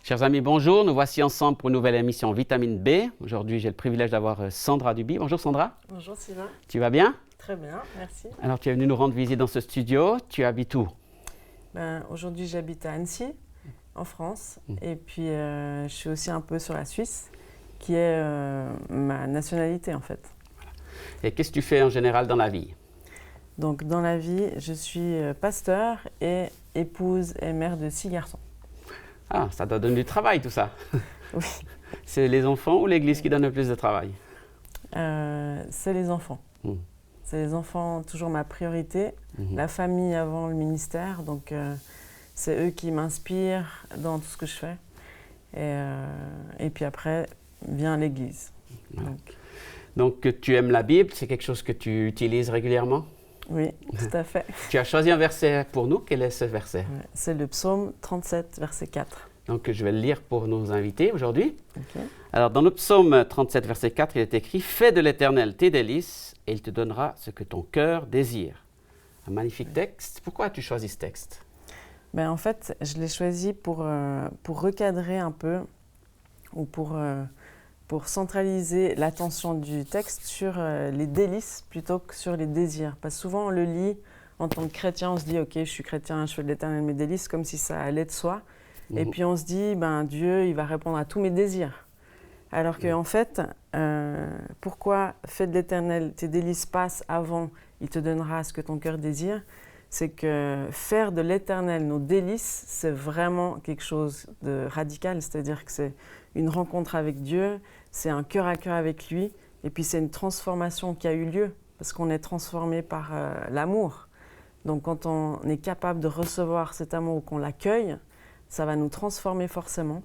Chers amis, bonjour. Nous voici ensemble pour une nouvelle émission Vitamine B. Aujourd'hui, j'ai le privilège d'avoir Sandra Duby. Bonjour Sandra. Bonjour Sylvain. Tu vas bien? Très bien, merci. Alors, tu es venu nous rendre visite dans ce studio. Tu habites où? Aujourd'hui, j'habite à Annecy, en France. Et puis, je suis aussi un peu sur la Suisse, qui est ma nationalité en fait. Et qu'est-ce que tu fais en général dans la vie? Donc, dans la vie, je suis pasteur et épouse et mère de 6 garçons. Ah, ça doit donner du travail tout ça. Oui. C'est les enfants ou l'église qui donne le plus de travail? C'est les enfants. C'est les enfants, toujours ma priorité. La famille avant le ministère. Donc, c'est eux qui m'inspirent dans tout ce que je fais. Et puis après, vient l'église. Voilà. Donc, tu aimes la Bible, c'est quelque chose que tu utilises régulièrement? Oui, tout à fait. Tu as choisi un verset pour nous. Quel est ce verset? C'est le psaume 37, verset 4. Donc, je vais le lire pour nos invités aujourd'hui. Okay. Alors, dans le psaume 37, verset 4, il est écrit « Fais de l'Éternel tes délices, et il te donnera ce que ton cœur désire. » Un magnifique texte. Pourquoi as-tu choisi ce texte? En fait, je l'ai choisi pour recadrer un peu, ou pour centraliser l'attention du texte sur les délices plutôt que sur les désirs. Parce que souvent, on le lit en tant que chrétien, on se dit « Ok, je suis chrétien, je fais de l'Éternel mes délices », comme si ça allait de soi. Et puis on se dit « Dieu, il va répondre à tous mes désirs ». Alors qu'en fait, pourquoi « Fais de l'Éternel tes délices passe avant, il te donnera ce que ton cœur désire », c'est que faire de l'Éternel nos délices, c'est vraiment quelque chose de radical, c'est-à-dire que c'est une rencontre avec Dieu, c'est un cœur à cœur avec lui, et puis c'est une transformation qui a eu lieu, parce qu'on est transformé par l'amour. Donc quand on est capable de recevoir cet amour ou qu'on l'accueille, ça va nous transformer forcément.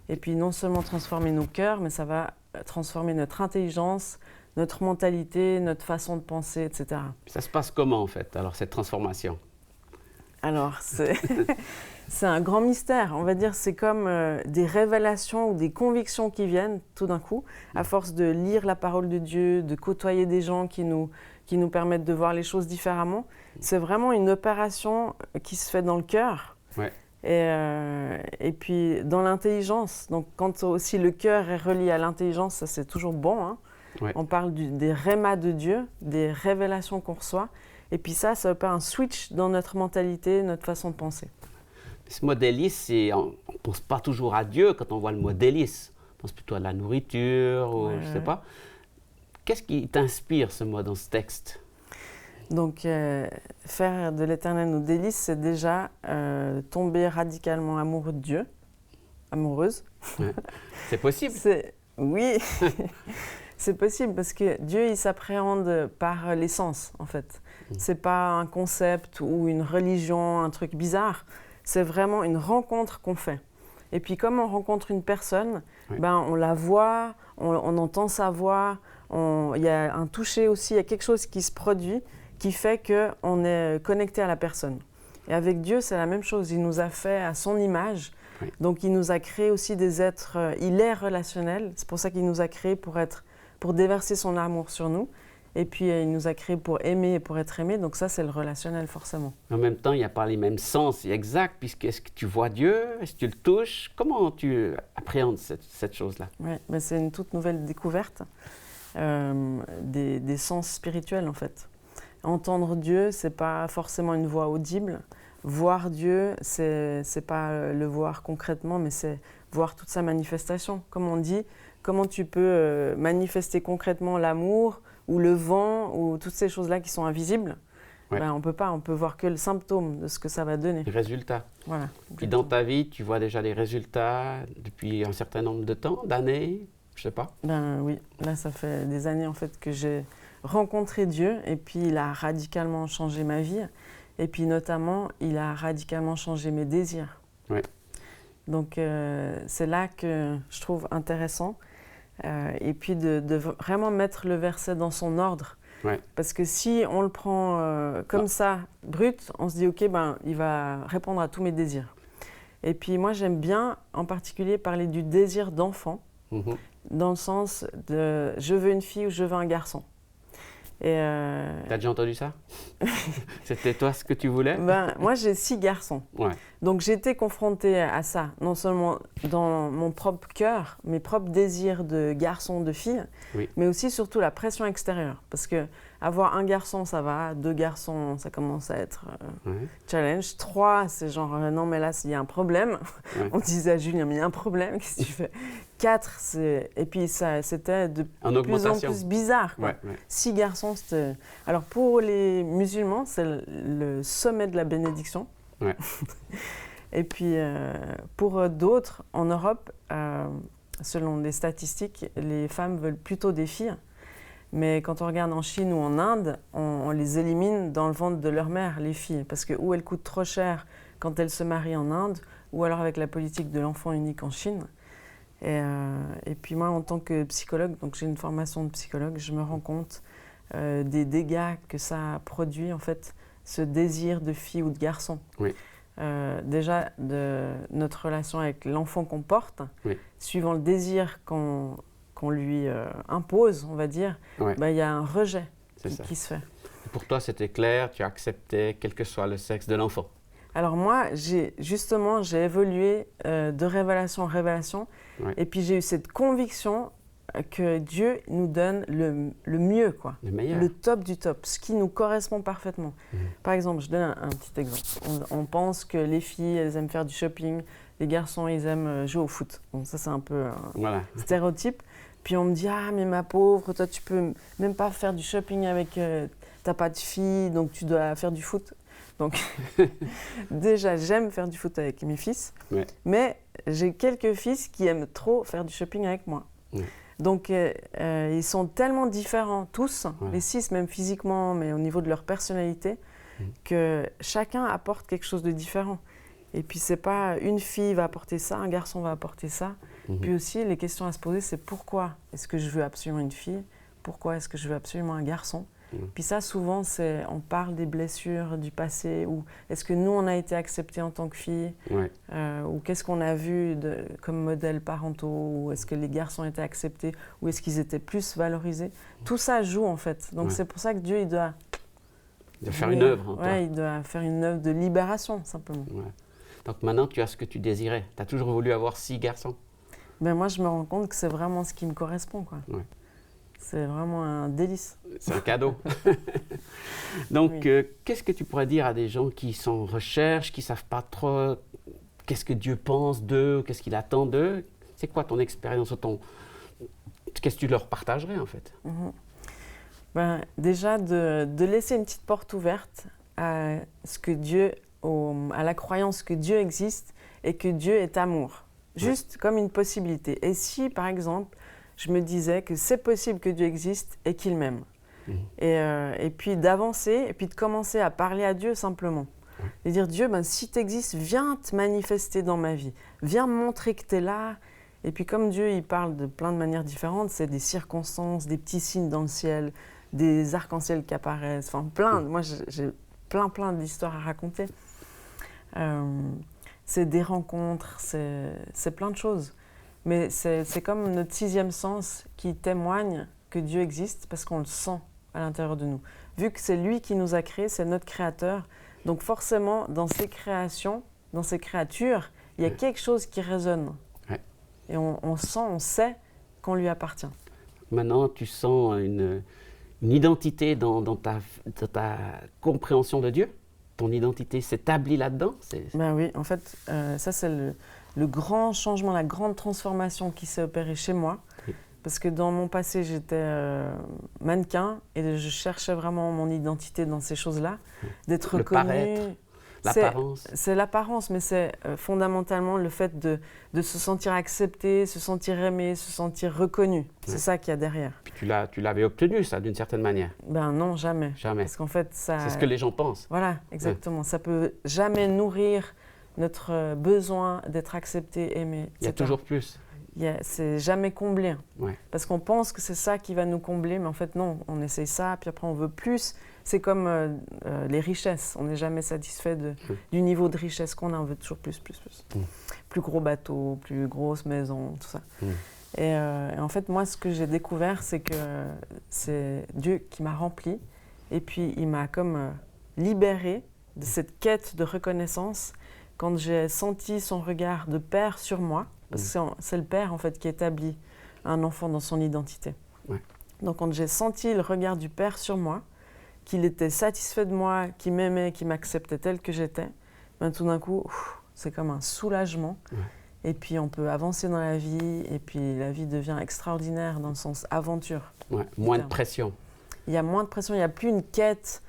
Et puis non seulement transformer nos cœurs, mais ça va transformer notre intelligence, notre mentalité, notre façon de penser, etc. Ça se passe comment en fait, alors cette transformation? Alors c'est un grand mystère, on va dire, c'est comme des révélations ou des convictions qui viennent tout d'un coup, à force de lire la parole de Dieu, de côtoyer des gens qui nous permettent de voir les choses différemment. C'est vraiment une opération qui se fait dans le cœur. Ouais. Et puis dans l'intelligence, donc quand aussi le cœur est relié à l'intelligence, ça c'est toujours bon, hein. Ouais. On parle des rémas de Dieu, des révélations qu'on reçoit, et puis ça opère un switch dans notre mentalité, notre façon de penser. Ce mot délice, on ne pense pas toujours à Dieu quand on voit le mot délice, on pense plutôt à la nourriture, ou je ne sais pas. Qu'est-ce qui t'inspire ce mot dans ce texte? Donc, faire de l'Éternel nos délices, c'est déjà tomber radicalement amoureux de Dieu, amoureuse. Ouais. C'est possible? Oui, c'est possible parce que Dieu, il s'appréhende par les sens, en fait. C'est pas un concept ou une religion, un truc bizarre. C'est vraiment une rencontre qu'on fait. Et puis, comme on rencontre une personne, on la voit, on entend sa voix, il y a un toucher aussi, il y a quelque chose qui se produit qui fait qu'on est connecté à la personne. Et avec Dieu, c'est la même chose. Il nous a fait à son image. Oui. Donc, il nous a créé aussi des êtres... il est relationnel. C'est pour ça qu'il nous a créés pour déverser son amour sur nous. Et puis, il nous a créés pour aimer et pour être aimé. Donc ça, c'est le relationnel, forcément. En même temps, il n'y a pas les mêmes sens exacts, puisque est-ce que tu vois Dieu? Est-ce que tu le touches? Comment tu appréhendes cette chose-là? Oui, mais c'est une toute nouvelle découverte des sens spirituels, en fait. Entendre Dieu, ce n'est pas forcément une voix audible. Voir Dieu, ce n'est pas le voir concrètement, mais c'est voir toute sa manifestation. Comme on dit, comment tu peux manifester concrètement l'amour ou le vent ou toutes ces choses-là qui sont invisibles? On ne peut pas, on peut voir que le symptôme de ce que ça va donner. Les résultats. Voilà. Puis dans ta vie, tu vois déjà les résultats depuis un certain nombre de temps, d'années, je ne sais pas? Oui, là ça fait des années en fait que j'ai rencontré Dieu et puis il a radicalement changé ma vie et puis notamment il a radicalement changé mes désirs. Oui. Donc c'est là que je trouve intéressant et puis de vraiment mettre le verset dans son ordre. Ouais. Parce que si on le prend comme ça, brut, on se dit ok, il va répondre à tous mes désirs. Et puis moi j'aime bien en particulier parler du désir d'enfant, dans le sens de je veux une fille ou je veux un garçon. Et T'as déjà entendu ça? C'était toi ce que tu voulais? moi, j'ai 6 garçons. Ouais. Donc, j'ai été confrontée à ça, non seulement dans mon propre cœur, mes propres désirs de garçon, de fille, Oui. mais aussi surtout la pression extérieure. Parce que avoir un garçon, ça va. 2 garçons, ça commence à être challenge. 3, c'est genre, non, mais là, il y a un problème. Ouais. On disait à Julien, mais il y a un problème, qu'est-ce que tu fais? 4, et puis ça, c'était de plus en plus bizarre, quoi. 6 garçons, c'était... Alors, pour les musulmans, c'est le sommet de la bénédiction. Ouais. Et puis, pour d'autres, en Europe, selon les statistiques, les femmes veulent plutôt des filles. Mais quand on regarde en Chine ou en Inde, on les élimine dans le ventre de leur mère, les filles. Parce que ou elles coûtent trop cher quand elles se marient en Inde, ou alors avec la politique de l'enfant unique en Chine. Et puis moi, en tant que psychologue, donc j'ai une formation de psychologue, je me rends compte des dégâts que ça produit, en fait, ce désir de fille ou de garçon. Oui. Déjà, de notre relation avec l'enfant qu'on porte, oui. Suivant le désir qu'on lui impose, on va dire, il y a un rejet qui se fait. Pour toi, c'était clair, tu acceptais quel que soit le sexe de l'enfant. Alors moi, j'ai évolué de révélation en révélation, et puis j'ai eu cette conviction que Dieu nous donne le mieux, quoi. Le meilleur. Le top du top, ce qui nous correspond parfaitement. Par exemple, je donne un petit exemple. On pense que les filles, elles aiment faire du shopping, les garçons, ils aiment jouer au foot. Bon, ça, c'est un peu un stéréotype. Puis on me dit, ah, mais ma pauvre, toi, tu peux même pas faire du shopping avec... t'as pas de fille, donc tu dois faire du foot. Donc, déjà, j'aime faire du foot avec mes fils, mais j'ai quelques fils qui aiment trop faire du shopping avec moi. Donc, ils sont tellement différents, tous, les 6, même physiquement, mais au niveau de leur personnalité, que chacun apporte quelque chose de différent. Et puis, c'est pas une fille va apporter ça, un garçon va apporter ça. Puis aussi, les questions à se poser, c'est pourquoi est-ce que je veux absolument une fille? Pourquoi est-ce que je veux absolument un garçon? Puis ça, souvent, on parle des blessures du passé, ou est-ce que nous, on a été acceptés en tant que filles, ou qu'est-ce qu'on a vu comme modèles parentaux, ou est-ce que les garçons étaient acceptés, ou est-ce qu'ils étaient plus valorisés? Tout ça joue, en fait. Donc c'est pour ça que Dieu, il doit faire une œuvre. Il doit faire une œuvre de libération, simplement. Donc maintenant, tu as ce que tu désirais. Tu as toujours voulu avoir 6 garçons. Moi, je me rends compte que c'est vraiment ce qui me correspond, quoi. C'est vraiment un délice. C'est un cadeau. Donc, qu'est-ce que tu pourrais dire à des gens qui sont en recherche, qui ne savent pas trop qu'est-ce que Dieu pense d'eux, qu'est-ce qu'il attend d'eux? C'est quoi ton expérience, qu'est-ce que tu leur partagerais, en fait? Déjà, de laisser une petite porte ouverte à ce que Dieu, à la croyance que Dieu existe et que Dieu est amour. Juste comme une possibilité. Et si, par exemple, je me disais que c'est possible que Dieu existe et qu'il m'aime. Et puis d'avancer, et puis de commencer à parler à Dieu simplement. Et dire, Dieu, si tu existes, viens te manifester dans ma vie. Viens me montrer que tu es là. Et puis comme Dieu, il parle de plein de manières différentes, c'est des circonstances, des petits signes dans le ciel, des arcs-en-ciel qui apparaissent, enfin plein. Moi, j'ai plein d'histoires à raconter. C'est des rencontres, c'est plein de choses. Mais c'est comme notre 6e sens qui témoigne que Dieu existe parce qu'on le sent à l'intérieur de nous. Vu que c'est lui qui nous a créés, c'est notre créateur. Donc forcément, dans ses créations, dans ses créatures, il y a quelque chose qui résonne. Et on sent, on sait qu'on lui appartient. Maintenant, tu sens une identité dans ta compréhension de Dieu? Ton identité s'établit là-dedans? Oui, en fait, ça c'est le grand changement, la grande transformation qui s'est opérée chez moi. Parce que dans mon passé, j'étais mannequin et je cherchais vraiment mon identité dans ces choses-là. D'être reconnue. L'apparence. C'est l'apparence, mais c'est fondamentalement le fait de se sentir accepté, se sentir aimé, se sentir reconnu. C'est ça qu'il y a derrière. Puis tu l'avais obtenu, ça, d'une certaine manière? Non, jamais. Jamais. Parce qu'en fait, ça... C'est ce que les gens pensent. Voilà, exactement. Ça peut jamais nourrir notre besoin d'être accepté, aimé, etc. Il y a toujours plus. C'est jamais comblé. Parce qu'on pense que c'est ça qui va nous combler, mais en fait, non. On essaye ça, puis après, on veut plus. C'est comme les richesses. On n'est jamais satisfait du niveau de richesse qu'on a. On veut toujours plus. Plus gros bateau, plus grosse maison, tout ça. Et en fait, moi, ce que j'ai découvert, c'est que c'est Dieu qui m'a rempli. Et puis, il m'a comme libérée de cette quête de reconnaissance quand j'ai senti son regard de père sur moi. Parce que c'est le père, en fait, qui établit un enfant dans son identité. Ouais. Donc, quand j'ai senti le regard du père sur moi, qu'il était satisfait de moi, qu'il m'aimait, qu'il m'acceptait tel que j'étais, ben, tout d'un coup, c'est comme un soulagement. Ouais. Et puis on peut avancer dans la vie, et puis la vie devient extraordinaire dans le sens aventure. Ouais, moins de pression. Il y a moins de pression, il n'y a plus une quête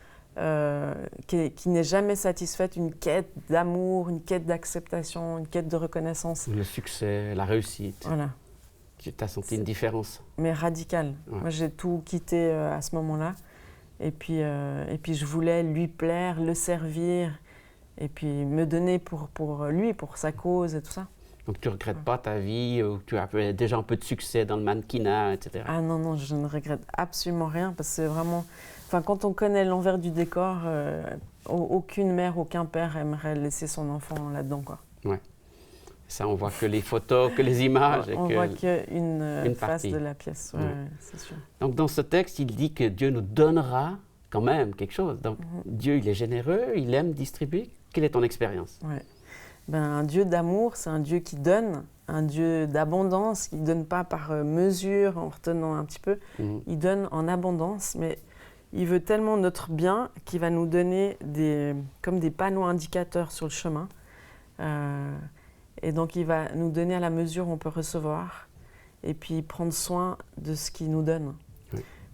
qui n'est jamais satisfaite, une quête d'amour, une quête d'acceptation, une quête de reconnaissance. Le succès, la réussite. Voilà. Tu as senti une différence? Mais radicale. Ouais. Moi, j'ai tout quitté à ce moment-là. Et puis je voulais lui plaire, le servir, et puis me donner pour lui, pour sa cause et tout ça. Donc tu ne regrettes pas ta vie, où tu as déjà un peu de succès dans le mannequinat, etc. Ah non, non, je ne regrette absolument rien, parce que c'est vraiment... Enfin, quand on connaît l'envers du décor, aucune mère, aucun père aimerait laisser son enfant là-dedans, quoi. Ouais. Ça, on voit que les photos, que les images. On voit qu'une face partie de la pièce, ouais, Ouais. ouais, c'est sûr. Donc dans ce texte, il dit que Dieu nous donnera quand même quelque chose. Donc Dieu, il est généreux, il aime distribuer. Quelle est ton expérience? Ouais. Ben, un Dieu d'amour, c'est un Dieu qui donne, un Dieu d'abondance, qui ne donne pas par mesure, en retenant un petit peu. Il donne en abondance, mais il veut tellement notre bien qu'il va nous donner comme des panneaux indicateurs sur le chemin. Et donc il va nous donner à la mesure où on peut recevoir, et puis prendre soin de ce qu'il nous donne,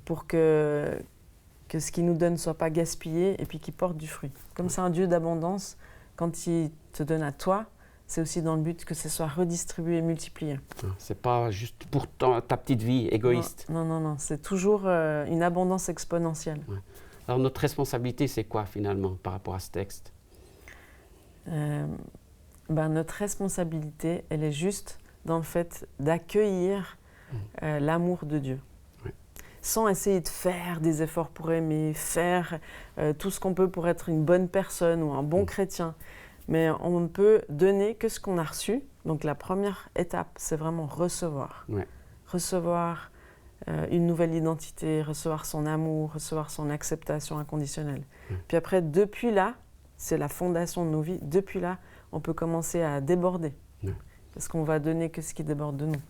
pour que ce qu'il nous donne ne soit pas gaspillé, et puis qu'il porte du fruit. Comme c'est un Dieu d'abondance, quand il te donne à toi, c'est aussi dans le but que ce soit redistribué et multiplié. C'est pas juste pour ta petite vie égoïste. Non, non, non, c'est toujours une abondance exponentielle. Ouais. Alors notre responsabilité, c'est quoi finalement par rapport à ce texte? Notre responsabilité, elle est juste dans le fait d'accueillir l'amour de Dieu. Ouais. Sans essayer de faire des efforts pour aimer, faire tout ce qu'on peut pour être une bonne personne ou un bon chrétien. Mais on ne peut donner que ce qu'on a reçu. Donc la première étape, c'est vraiment recevoir. Ouais. Recevoir une nouvelle identité, recevoir son amour, recevoir son acceptation inconditionnelle. Puis après, depuis là, c'est la fondation de nos vies, depuis là, on peut commencer à déborder. Parce qu'on va donner que ce qui déborde de nous.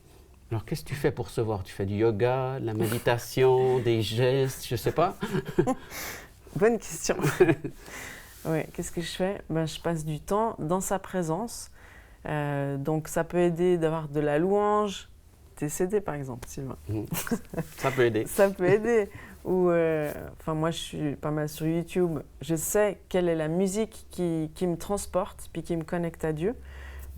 Alors qu'est-ce que tu fais pour recevoir? Tu fais du yoga, de la méditation, des gestes, je ne sais pas. Bonne question. Oui, qu'est-ce que je fais? Je passe du temps dans sa présence. Donc ça peut aider d'avoir de la louange, tes CD par exemple, Sylvain. Ça peut aider. Ça peut aider. Ou, moi je suis pas mal sur YouTube. Je sais quelle est la musique qui me transporte, puis qui me connecte à Dieu.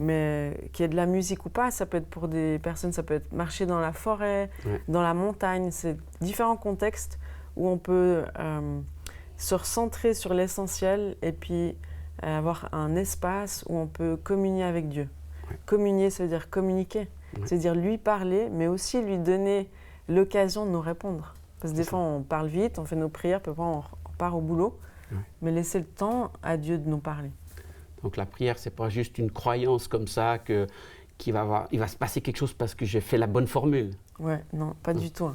Mais qu'il y ait de la musique ou pas, ça peut être pour des personnes, ça peut être marcher dans la forêt, dans la montagne. C'est différents contextes où on peut... se recentrer sur l'essentiel et puis avoir un espace où on peut communier avec Dieu. Communier, ça veut dire communiquer. Ça veut dire lui parler, mais aussi lui donner l'occasion de nous répondre. Parce que des fois, on parle vite, on fait nos prières, puis après, on part au boulot. Mais laisser le temps à Dieu de nous parler. Donc la prière, ce n'est pas juste une croyance comme ça il va se passer quelque chose parce que j'ai fait la bonne formule. Ouais, non, pas du tout.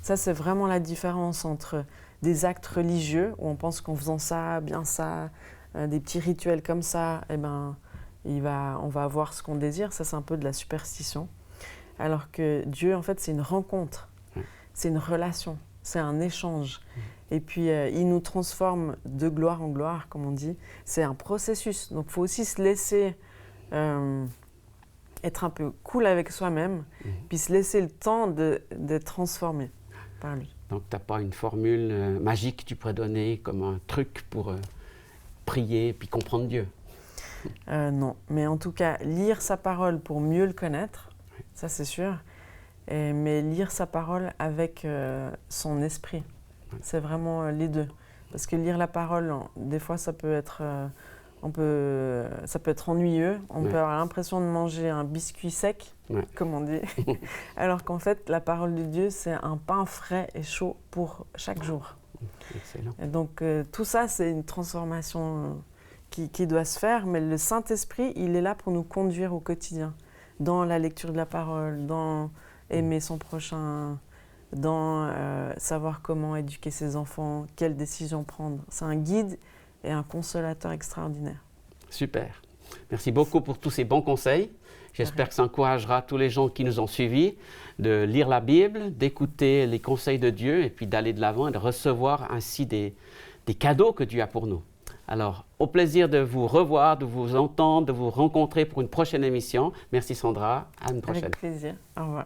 Ça, c'est vraiment la différence entre des actes religieux où on pense qu'en faisant ça, bien ça, des petits rituels comme ça, on va avoir ce qu'on désire. Ça, c'est un peu de la superstition. Alors que Dieu, en fait, c'est une rencontre, c'est une relation, c'est un échange. Et puis, il nous transforme de gloire en gloire, comme on dit. C'est un processus. Donc, il faut aussi se laisser être un peu cool avec soi-même, puis se laisser le temps d'être transformé par lui. Donc, tu n'as pas une formule magique que tu pourrais donner comme un truc pour prier puis comprendre Dieu? Non, mais en tout cas, lire sa parole pour mieux le connaître, ça c'est sûr, mais lire sa parole avec son esprit, c'est vraiment les deux. Parce que lire la parole, des fois, ça peut être ennuyeux, on peut avoir l'impression de manger un biscuit sec, comme on dit, alors qu'en fait, la parole de Dieu, c'est un pain frais et chaud pour chaque jour. Excellent. Et donc, tout ça, c'est une transformation qui doit se faire, mais le Saint-Esprit, il est là pour nous conduire au quotidien, dans la lecture de la parole, aimer son prochain, dans savoir comment éduquer ses enfants, quelles décisions prendre. C'est un guide et un consolateur extraordinaire. Super. Merci beaucoup pour tous ces bons conseils. J'espère que ça encouragera tous les gens qui nous ont suivis de lire la Bible, d'écouter les conseils de Dieu et puis d'aller de l'avant et de recevoir ainsi des cadeaux que Dieu a pour nous. Alors, au plaisir de vous revoir, de vous entendre, de vous rencontrer pour une prochaine émission. Merci Sandra, à une prochaine. Avec plaisir. Au revoir.